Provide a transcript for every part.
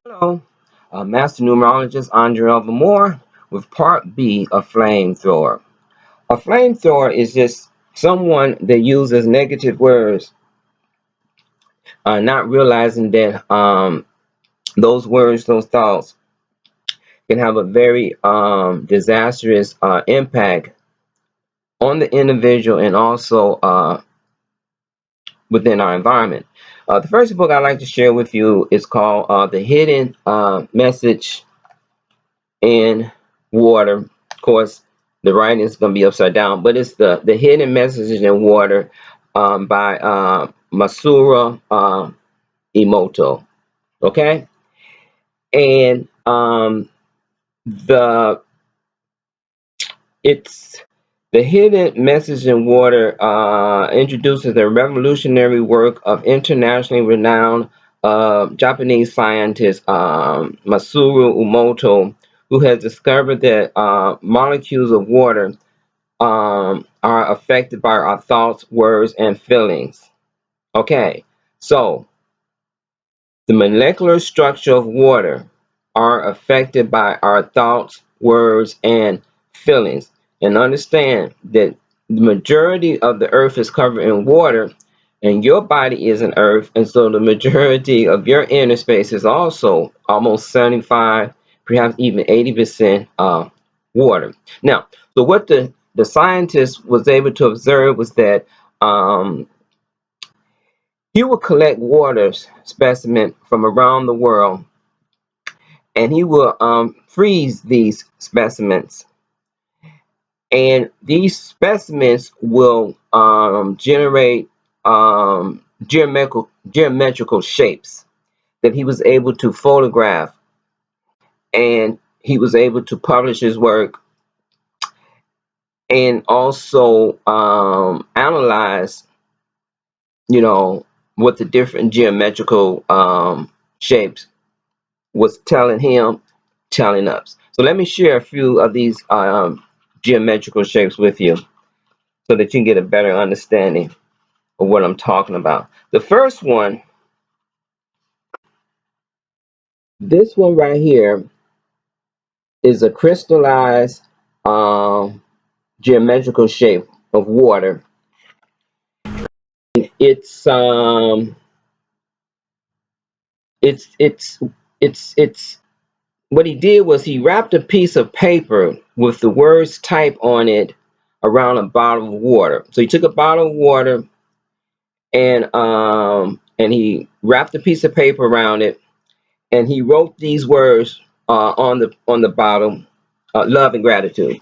Hello, Master Numerologist Andre Moore with Part B of Flamethrower. A flamethrower is just someone that uses negative words, not realizing that those words, those thoughts, can have a very disastrous impact on the individual and also within our environment. The first book I'd like to share with you is called The Hidden Message in Water. Of course, the writing is going to be upside down, but it's the Hidden Messages in Water by Masura Emoto. Okay, and the it's the Hidden Message in Water introduces the revolutionary work of internationally renowned Japanese scientist Masuru Emoto, who has discovered that molecules of water are affected by our thoughts, words, and feelings. Okay, so the molecular structure of water are affected by our thoughts, words, and feelings. And understand that the majority of the earth is covered in water, and your body is an earth, and so the majority of your inner space is also almost 75, perhaps even 80% water. Now, so what the scientist was able to observe was that he would collect water specimen from around the world, and he will freeze these specimens, and these specimens will generate geometrical shapes that he was able to photograph, and he was able to publish his work and also analyze, what the different geometrical shapes was telling him, telling us. So let me share a few of these geometrical shapes with you so that you can get a better understanding of what I'm talking about. The first one, this one right here, is a crystallized um, geometrical shape of water. It's it's it's it's what he did was he wrapped a piece of paper with the words typed on it around a bottle of water. So he took a bottle of water and he wrapped a piece of paper around it, and he wrote these words on the bottom: love and gratitude.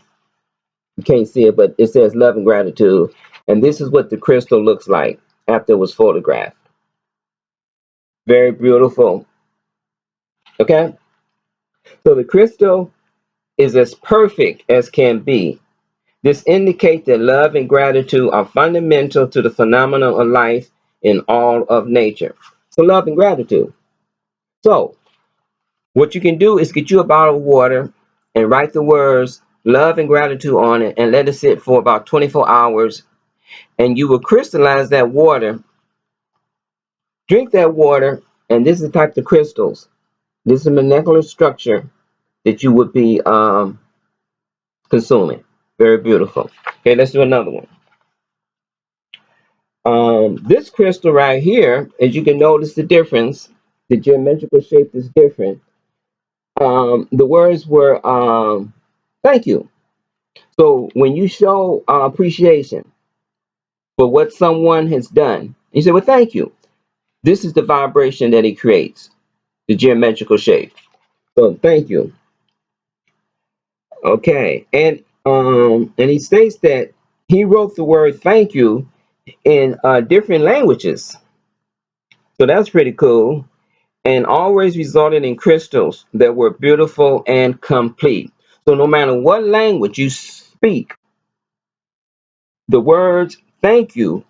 You can't see it, but it says love and gratitude. And this is what the crystal looks like after it was photographed. Very beautiful. Okay, so the crystal is as perfect as can be. This indicates that love and gratitude are fundamental to the phenomenon of life in all of nature. So love and gratitude. So what you can do is get you a bottle of water and write the words love and gratitude on it and let it sit for about 24 hours, and you will crystallize that water. Drink that water, and this is the type of crystals. This is a molecular structure that you would be consuming. Very beautiful. Okay, let's do another one. This crystal right here, as you can notice the difference, the geometrical shape is different. The words were thank you. So when you show appreciation for what someone has done, you say, well, thank you. This is the vibration that it creates, the geometrical shape. So thank you. Okay. And he states that he wrote the word thank you in different languages. So that's pretty cool. And always resulted in crystals that were beautiful and complete. So no matter what language you speak, the words thank you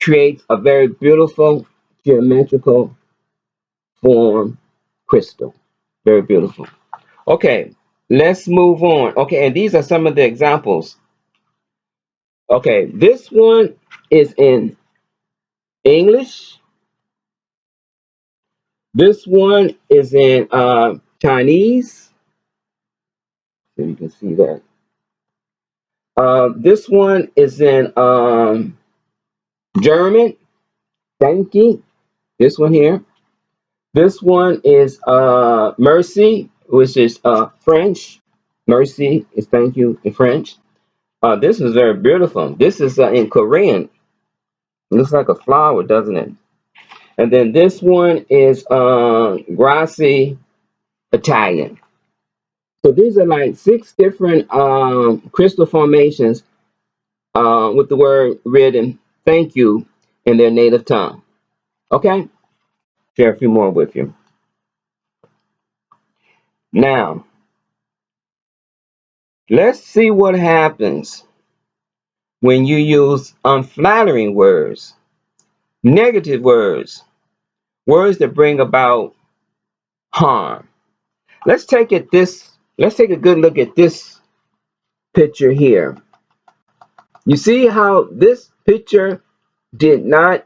creates a very beautiful geometrical form crystal. Very beautiful. Okay, let's move on. Okay, and these are some of the examples. Okay, this one is in English, This one is in Chinese. So you can see that. This one is in German. Thank you. This one here. This one is mercy, which is French. Mercy is thank you in French. This is very beautiful. This is in Korean. It looks like a flower, doesn't it? And then this one is grazie Italian. So these are like 6 different crystal formations with the word written thank you in their native tongue. Okay? Share a few more with you. Now, let's see what happens when you use unflattering words, negative words, words that bring about harm. Let's take a good look at this picture here. You see how this picture did not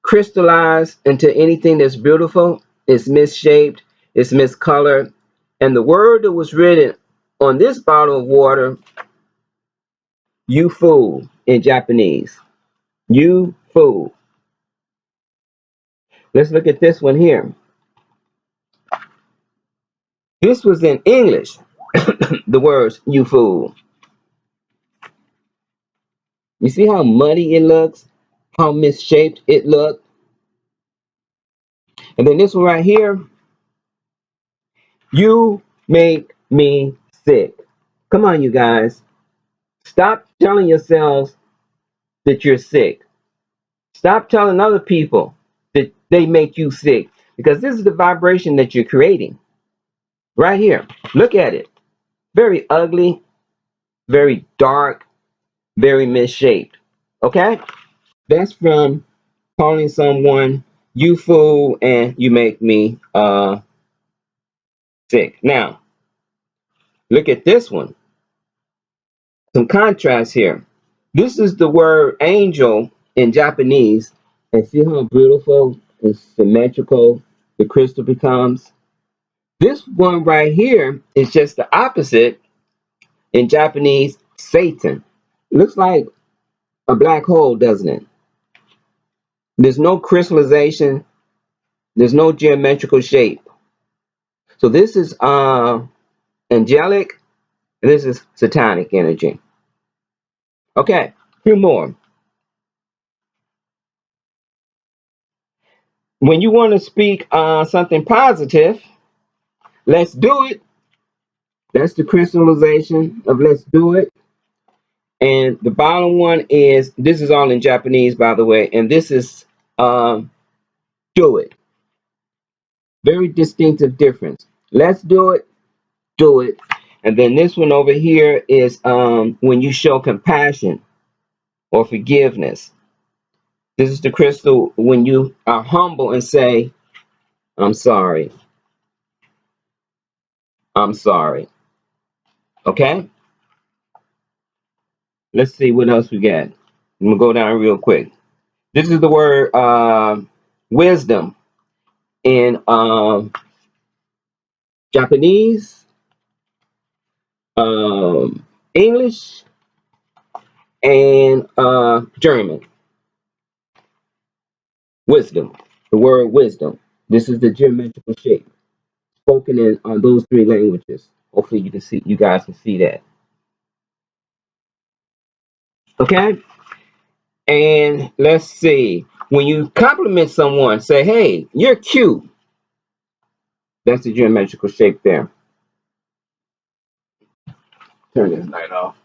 crystallize into anything that's beautiful? It's misshaped, it's miscolored, and the word that was written on this bottle of water, you fool, in Japanese. You fool. Let's look at this one here. This was in English, the words you fool. You see how muddy it looks? How misshaped it looked? And then this one right here, you make me sick. Come on, you guys. Stop telling yourselves that you're sick. Stop telling other people that they make you sick because this is the vibration that you're creating right here. Look at it. Very ugly, very dark, very misshaped. Okay? That's from calling someone you fool and you make me sick. Now, look at this one. Some contrast here. This is the word angel in Japanese, and see how beautiful and symmetrical the crystal becomes. This one right here is just the opposite in Japanese, Satan. Looks like a black hole, doesn't it? There's no crystallization, there's no geometrical shape. So this is angelic, and this is satanic energy. Okay, a few more. When you want to speak something positive, let's do it. That's the crystallization of let's do it. And the bottom one is this is all in Japanese, by the way, and this is um, do it. Very distinctive difference. Let's do it, do it. And then this one over here is when you show compassion or forgiveness. This is the crystal when you are humble and say, I'm sorry. I'm sorry. Okay? Let's see what else we got. I'm gonna go down real quick. This is the word wisdom in Japanese, English, and German. Wisdom. The word wisdom. This is the geometrical shape spoken in those 3 languages. Hopefully, you can see. You guys can see that. Okay. And let's see. When you compliment someone, say, "Hey, you're cute." That's the geometrical shape there. Turn this light off,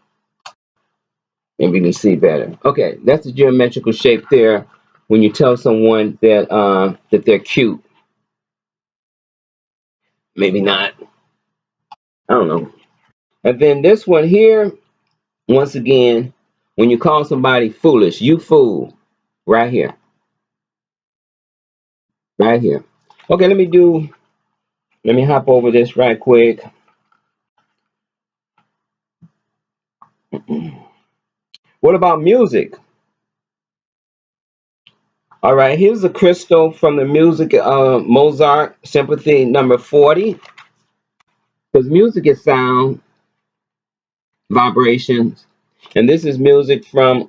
and we can see better. Okay, that's the geometrical shape there. When you tell someone that they're cute, maybe not. I don't know. And then this one here, once again, when you call somebody foolish, you fool, right here, right here. Okay, let me hop over this right quick. What about music? All right, here's a crystal from the music Mozart Symphony number 40. Because music is sound, vibrations, and this is music from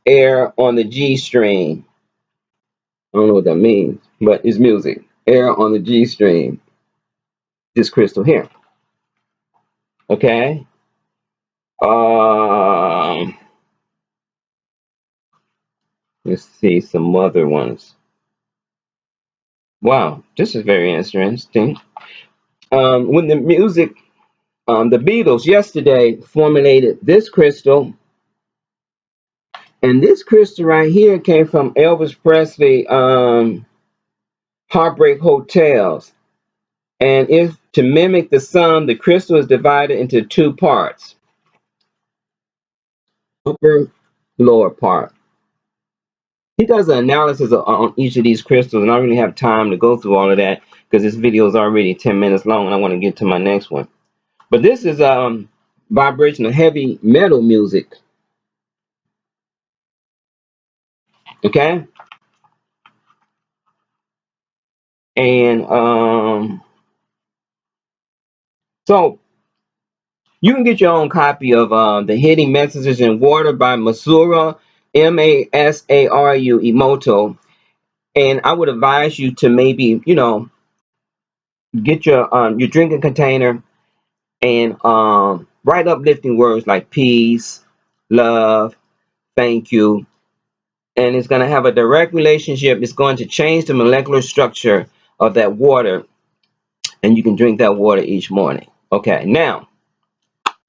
air on the G string. I don't know what that means, but it's music. Air on the G string. This crystal here. Okay. Um, let's see some other ones. Wow, this is very interesting. When the music, the Beatles yesterday formulated this crystal, and this crystal right here came from Elvis Presley, Heartbreak Hotels. And if to mimic the sun, the crystal is divided into two parts, upper, lower part. He does an analysis on each of these crystals, and I don't really have time to go through all of that because this video is already 10 minutes long, and I want to get to my next one. But this is vibrational heavy metal music. Okay, and so you can get your own copy of the Hidden Messages in Water by Masaru Masaru Emoto, and I would advise you to maybe get your drinking container and write uplifting words like peace, love, thank you, and it's going to have a direct relationship. It's going to change the molecular structure of that water, and you can drink that water each morning. Okay, now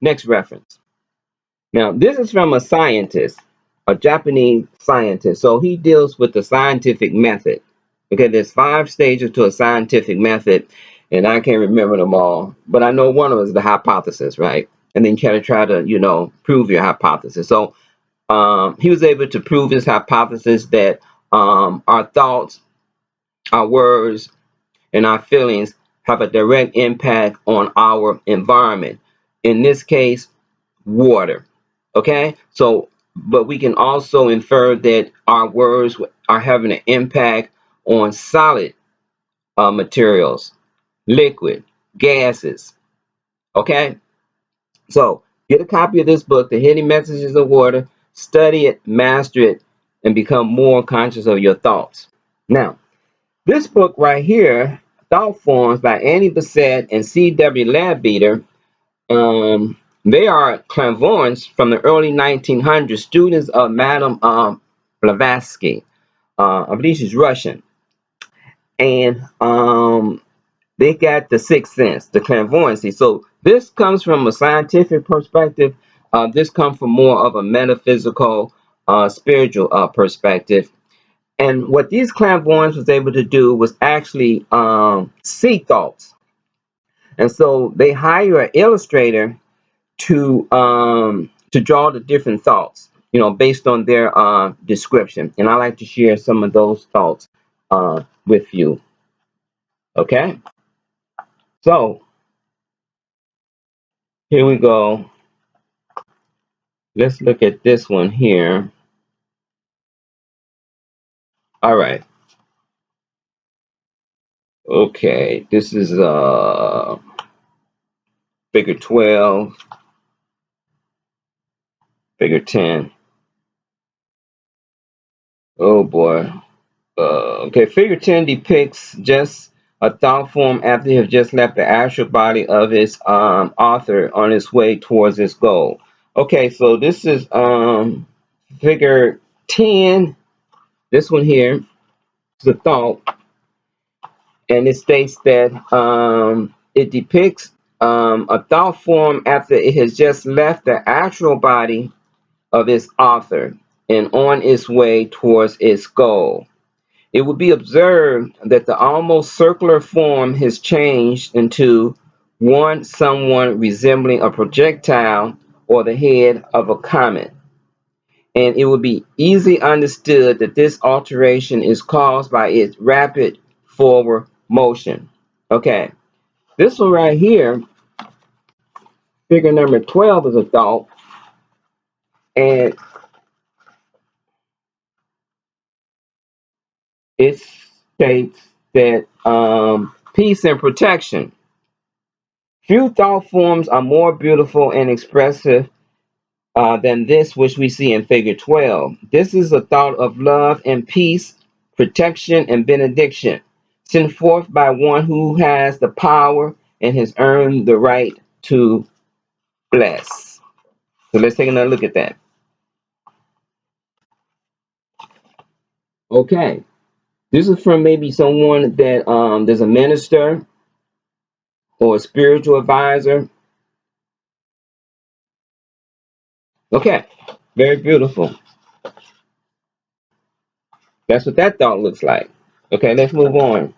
next reference. Now this is from a scientist, a Japanese scientist. So he deals with the scientific method. Okay, there's 5 stages to a scientific method, and I can't remember them all, but I know one of them is the hypothesis, right? And then you try to, prove your hypothesis. So he was able to prove his hypothesis that our thoughts, our words, and our feelings have a direct impact on our environment. In this case, water. Okay, so but we can also infer that our words are having an impact on solid materials, liquid, gases. Okay, so get a copy of this book, The Hidden Messages of Water, study it, master it, and become more conscious of your thoughts. Now, this book right here, Thought Forms by Annie Besant and C.W. Leadbeater, they are clairvoyants from the early 1900s, students of Madame Blavatsky. I believe she's Russian. And they got the sixth sense, the clairvoyancy. So this comes from a scientific perspective. This comes from more of a metaphysical, spiritual perspective. And what these clairvoyants was able to do was actually see thoughts. And so they hire an illustrator to draw the different thoughts, based on their description. And I like to share some of those thoughts with you. Okay, so here we go. Let's look at this one here. All right. Okay, this is figure 12, figure 10. Oh boy. Okay, figure 10 depicts just a thought form after he has just left the astral body of his author on his way towards his goal. Okay, so this is figure 10. This one here is a thought, and it states that it depicts a thought form after it has just left the astral body of its author and on its way towards its goal. It would be observed that the almost circular form has changed into one somewhat resembling a projectile or the head of a comet. And it would be easily understood that this alteration is caused by its rapid forward motion. Okay, this one right here, figure number 12, is a thought. And it states that peace and protection. Few thought forms are more beautiful and expressive than this which we see in Figure 12. This is a thought of love and peace, protection and benediction, sent forth by one who has the power and has earned the right to bless. So let's take another look at that. Okay, this is from maybe someone that there's a minister or a spiritual advisor. Okay, very beautiful. That's what that thought looks like. Okay, let's move on.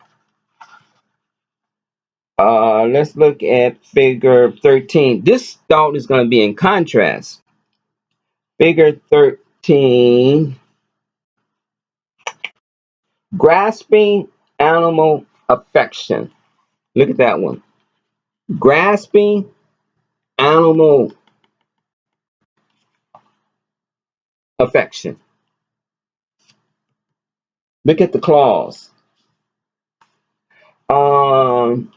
Let's look at figure 13. This thought is going to be in contrast. Figure 13, grasping animal affection. Look at that one. Grasping animal affection. Look at the clause. Um,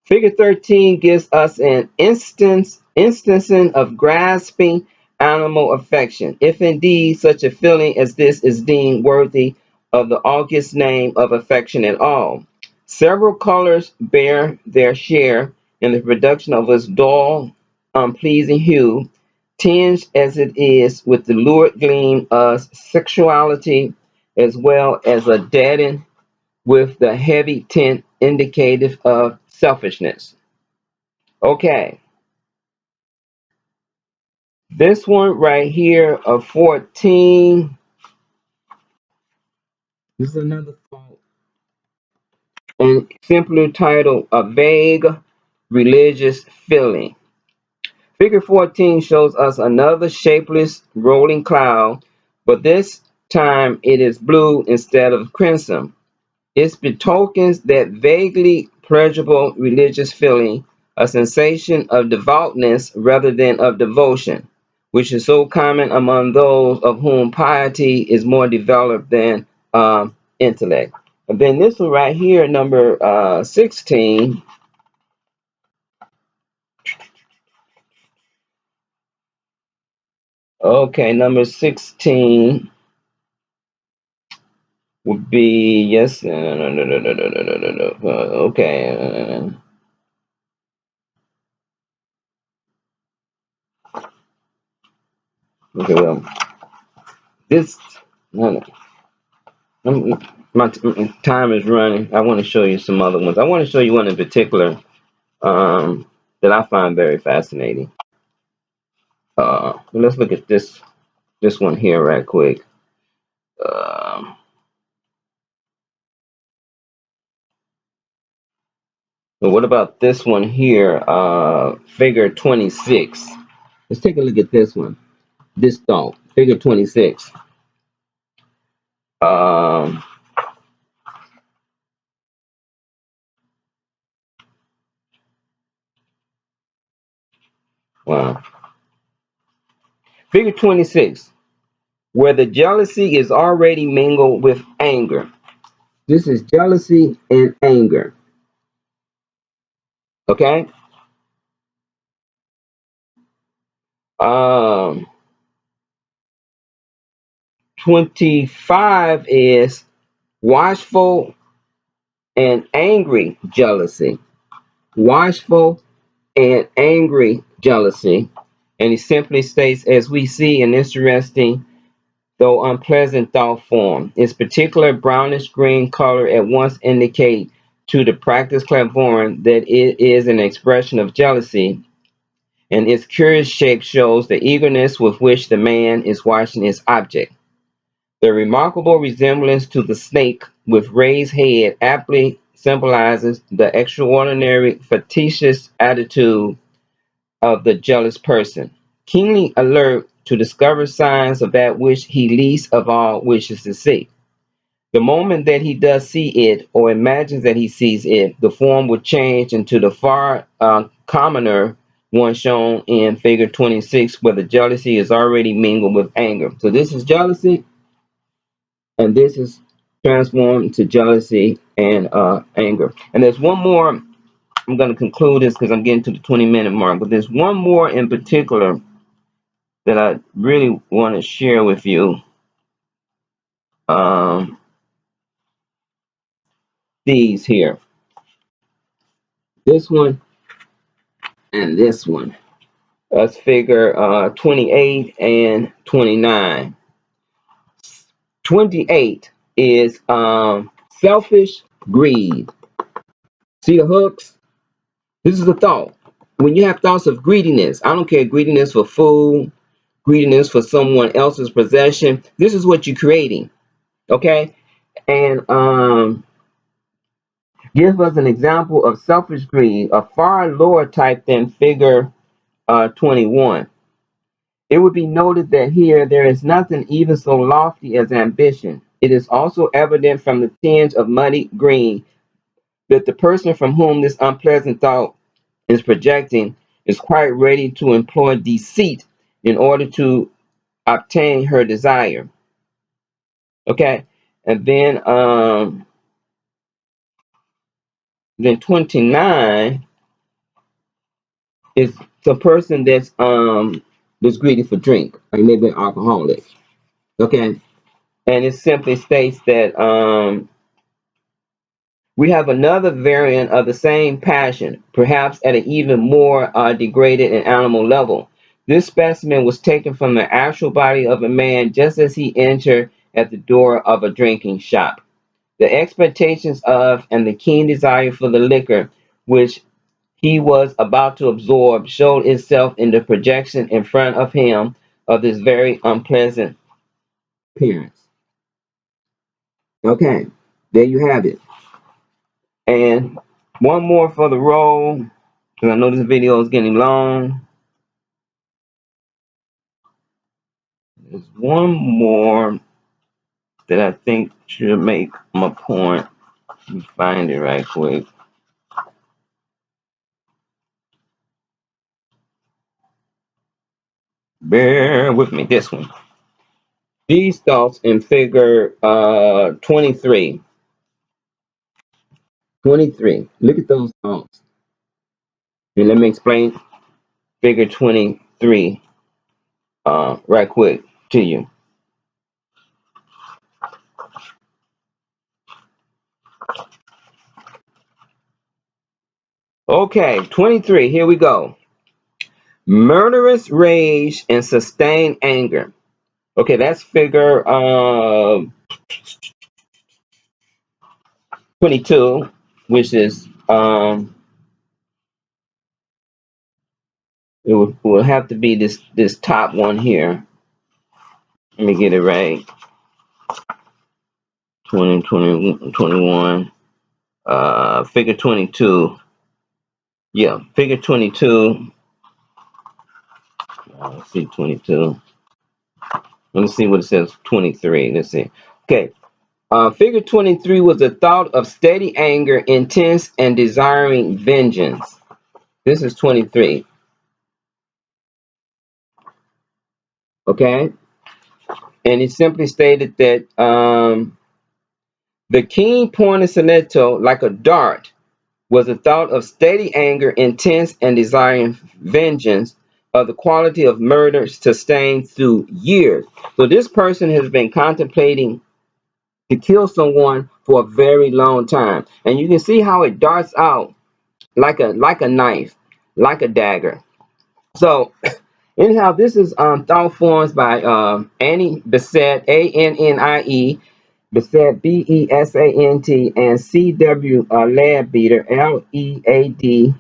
Figure 13 gives us an instancing of grasping animal affection, if indeed such a feeling as this is deemed worthy of the august name of affection at all. Several colors bear their share in the production of this dull, unpleasing hue, tinged as it is with the lurid gleam of sexuality, as well as a deadened with the heavy tint indicative of selfishness. Okay, this one right here of 14. This is another thought. And simply titled A Vague Religious Feeling. Figure 14 shows us another shapeless rolling cloud, but this time it is blue instead of crimson. It betokens that vaguely pleasurable religious feeling, a sensation of devoutness rather than of devotion, which is so common among those of whom piety is more developed than intellect. And then this one right here, number 16. Okay, number 16 would be yes. Okay. Okay. Well, this. No, no. My time is running. I want to show you some other ones. I want to show you one in particular that I find very fascinating. Let's look at this one here right quick. Um what about this one here? Figure 26. Let's take a look at this one. This thought, figure 26. Um, wow. Figure 26, where the jealousy is already mingled with anger. This is jealousy and anger. Okay. Um, 25 is watchful and angry jealousy. Watchful and angry jealousy. And he simply states, as we see an interesting, though unpleasant thought form. Its particular brownish green color at once indicate to the practiced clairvoyant that it is an expression of jealousy, and its curious shape shows the eagerness with which the man is watching his object. The remarkable resemblance to the snake with raised head aptly symbolizes the extraordinary facetious attitude of the jealous person, keenly alert to discover signs of that which he least of all wishes to see. The moment that he does see it or imagines that he sees it, the form will change into the far commoner one shown in figure 26, where the jealousy is already mingled with anger. So this is jealousy, and this is transform to jealousy and anger. And there's one more. I'm going to conclude this because I'm getting to the 20-minute mark. But there's one more in particular that I really want to share with you. These here. This one and this one. Let's figure 28 and 29. 28 is selfish greed. See the hooks? This is a thought. When you have thoughts of greediness, I don't care, greediness for food, greediness for someone else's possession, this is what you're creating. Okay? And give us an example of selfish greed, a far lower type than figure 21. It would be noted that here there is nothing even so lofty as ambition. It is also evident from the tinge of muddy green that the person from whom this unpleasant thought is projecting is quite ready to employ deceit in order to obtain her desire. Okay, and then 29 is the person that's greedy for drink, or maybe an alcoholic. Okay, and it simply states that we have another variant of the same passion, perhaps at an even more degraded and animal level. This specimen was taken from the actual body of a man just as he entered at the door of a drinking shop. The expectations of and the keen desire for the liquor, which he was about to absorb, showed itself in the projection in front of him of this very unpleasant appearance. Okay, there you have it. And one more for the roll, because I know this video is getting long. There's one more that I think should make my point. Let me find it right quick. Bear with me. This one. These thoughts in figure 23. 23. Look at those thoughts. And let me explain figure 23 right quick to you. Okay, 23. Here we go. Murderous rage and sustained anger. Okay, that's figure 22, which is it will have to be this top one here. Let me get it right. 20, 20, 21. Figure 22. Yeah, figure 22. Let's see, 22. Let me see what it says. 23. Let's see. Okay. Figure 23 was a thought of steady anger, intense and desiring vengeance. This is 23. Okay. And it simply stated that the keen pointed stiletto, like a dart, was a thought of steady anger, intense and desiring vengeance, of the quality of murder sustained through years. So this person has been contemplating to kill someone for a very long time, and you can see how it darts out like a knife, like a dagger. So anyhow, this is thought forms by Annie Besant, Annie Besant, Besant, and C.W. Leadbeater, Leadbeater,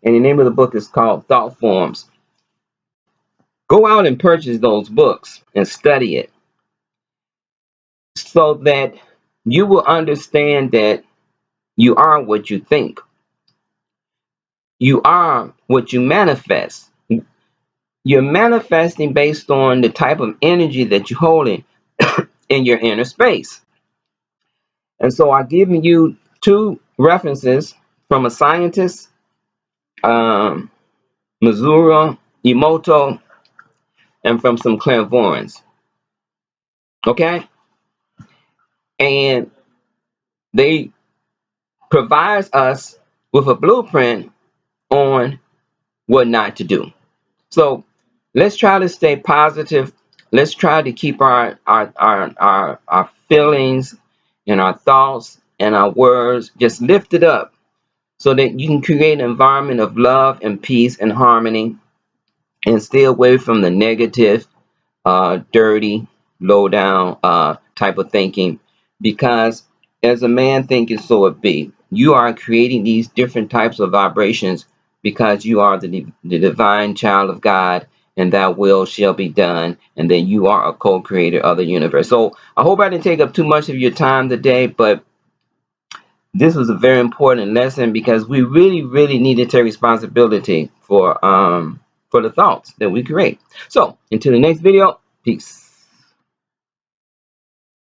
and the name of the book is called Thought Forms. Go out and purchase those books and study it so that you will understand that you are what you think. You are what you manifest. You're manifesting based on the type of energy that you're holding in your inner space. And so I've given you two references from a scientist, um, Missouri Emoto, and from some clairvoyants. Okay? and they provides us with a blueprint on what not to do. So let's try to stay positive. Let's try to keep our feelings and our thoughts and our words just lifted up so that you can create an environment of love and peace and harmony and stay away from the negative, dirty, low down type of thinking. Because as a man thinketh, so it be. You are creating these different types of vibrations because you are the divine child of God, and that will shall be done. And then you are a co-creator of the universe. So I hope I didn't take up too much of your time today, but this was a very important lesson because we really, really need to take responsibility for the thoughts that we create. So until the next video, peace.